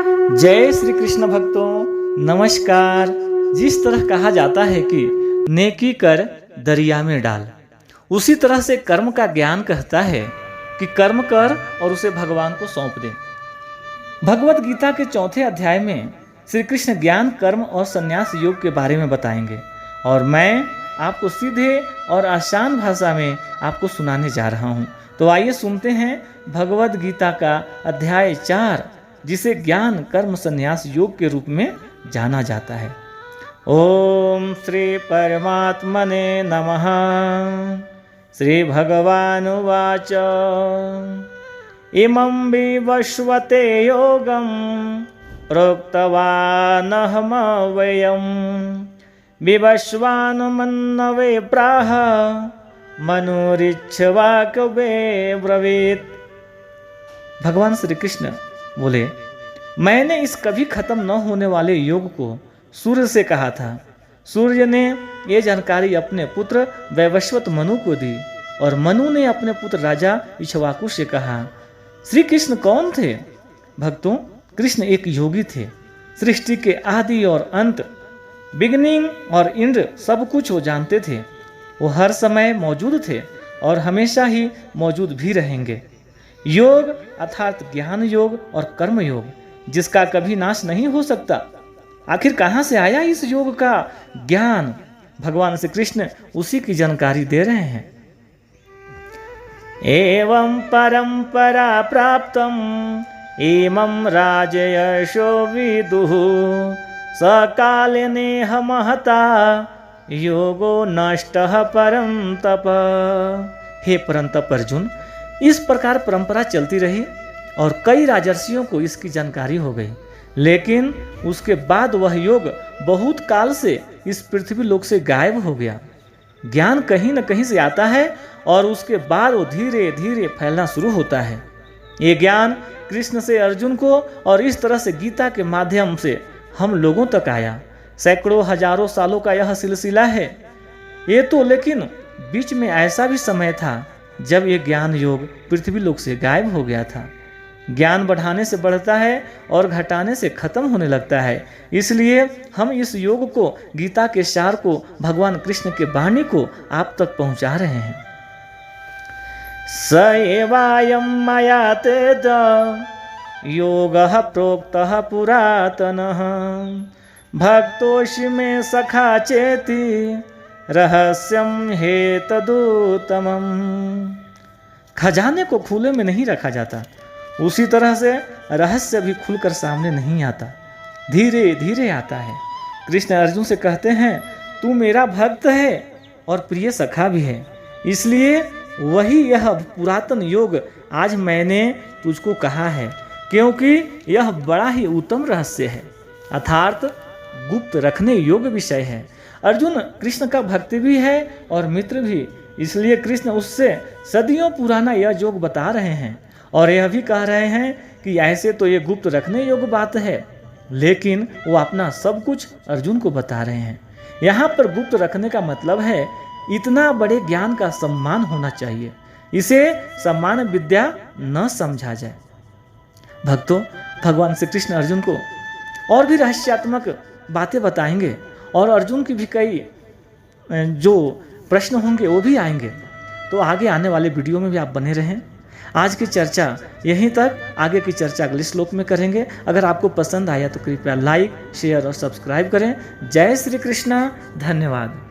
जय श्री कृष्ण भक्तों, नमस्कार। जिस तरह कहा जाता है कि नेकी कर दरिया में डाल, उसी तरह से कर्म का ज्ञान कहता है कि कर्म कर और उसे भगवान को सौंप दे। भगवत गीता के 4 अध्याय में श्री कृष्ण ज्ञान, कर्म और संन्यास योग के बारे में बताएंगे और मैं आपको सीधे और आसान भाषा में आपको सुनाने जा रहा हूँ। तो आइए सुनते हैं भगवत गीता का अध्याय 4, जिसे ज्ञान, कर्म, संन्यास योग के रूप में जाना जाता है। ओम श्री परमात्मने नमः। श्री भगवानुवाच इमं विवस्वते योगं प्रोक्तवानहमव्ययं विवस्वान्मन्नवे प्राह मनुरिच्छवाकवे ब्रवीत। भगवान श्री कृष्ण बोले, मैंने इस कभी खत्म न होने वाले योग को सूर्य से कहा था। सूर्य ने ये जानकारी अपने पुत्र वैवस्वत मनु को दी और मनु ने अपने पुत्र राजा इक्ष्वाकु से कहा। श्री कृष्ण कौन थे? भक्तों, कृष्ण एक योगी थे। सृष्टि के आदि और अंत, बिगनिंग और इंड सब कुछ वो जानते थे। वो हर समय मौजूद थे और हमेशा ही मौजूद भी रहेंगे। योग अर्थात ज्ञान योग और कर्म योग, जिसका कभी नाश नहीं हो सकता। आखिर कहाँ से आया इस योग का ज्ञान? भगवान श्री कृष्ण उसी की जानकारी दे रहे हैं। एवं परंपरा प्राप्तम इमं राजयशो विदुः सकालिनेह महता योगो नष्टः परं तप। हे परंतप अर्जुन, इस प्रकार परंपरा चलती रही और कई राजर्षियों को इसकी जानकारी हो गई, लेकिन उसके बाद वह योग बहुत काल से इस पृथ्वी लोक से गायब हो गया। ज्ञान कहीं न कहीं से आता है और उसके बाद वो धीरे धीरे फैलना शुरू होता है। ये ज्ञान कृष्ण से अर्जुन को और इस तरह से गीता के माध्यम से हम लोगों तक आया। सैकड़ों हजारों सालों का यह सिलसिला है ये तो, लेकिन बीच में ऐसा भी समय था जब ये ज्ञान योग पृथ्वी लोक से गायब हो गया था। ज्ञान बढ़ाने से बढ़ता है और घटाने से खत्म होने लगता है। इसलिए हम इस योग को, गीता के सार को, भगवान कृष्ण के वाणी को आप तक पहुंचा रहे हैं। स एवायं मया तेज योगः प्रोक्तः पुरातनः भक्तोषि मे सखा चेति रहस्यम हेतदुत्तमम्। खजाने को खुले में नहीं रखा जाता, उसी तरह से रहस्य भी खुलकर सामने नहीं आता, धीरे धीरे आता है। कृष्ण अर्जुन से कहते हैं, तू मेरा भक्त है और प्रिय सखा भी है, इसलिए वही यह पुरातन योग आज मैंने तुझको कहा है, क्योंकि यह बड़ा ही उत्तम रहस्य है, अर्थात गुप्त रखने योग्य विषय है। अर्जुन कृष्ण का भक्त भी है और मित्र भी, इसलिए कृष्ण उससे सदियों पुराना यह योग बता रहे हैं और यह भी कह रहे हैं कि ऐसे तो ये गुप्त रखने योग्य बात है, लेकिन वो अपना सब कुछ अर्जुन को बता रहे हैं। यहाँ पर गुप्त रखने का मतलब है इतना बड़े ज्ञान का सम्मान होना चाहिए, इसे सम्मान विद्या न समझा जाए। भक्तों, भगवान श्री कृष्ण अर्जुन को और भी रहस्यात्मक बातें बताएंगे और अर्जुन की भी कई जो प्रश्न होंगे वो भी आएंगे। तो आगे आने वाले वीडियो में भी आप बने रहें। आज की चर्चा यहीं तक, आगे की चर्चा अगले श्लोक में करेंगे। अगर आपको पसंद आया तो कृपया लाइक, शेयर और सब्सक्राइब करें। जय श्री कृष्ण, धन्यवाद।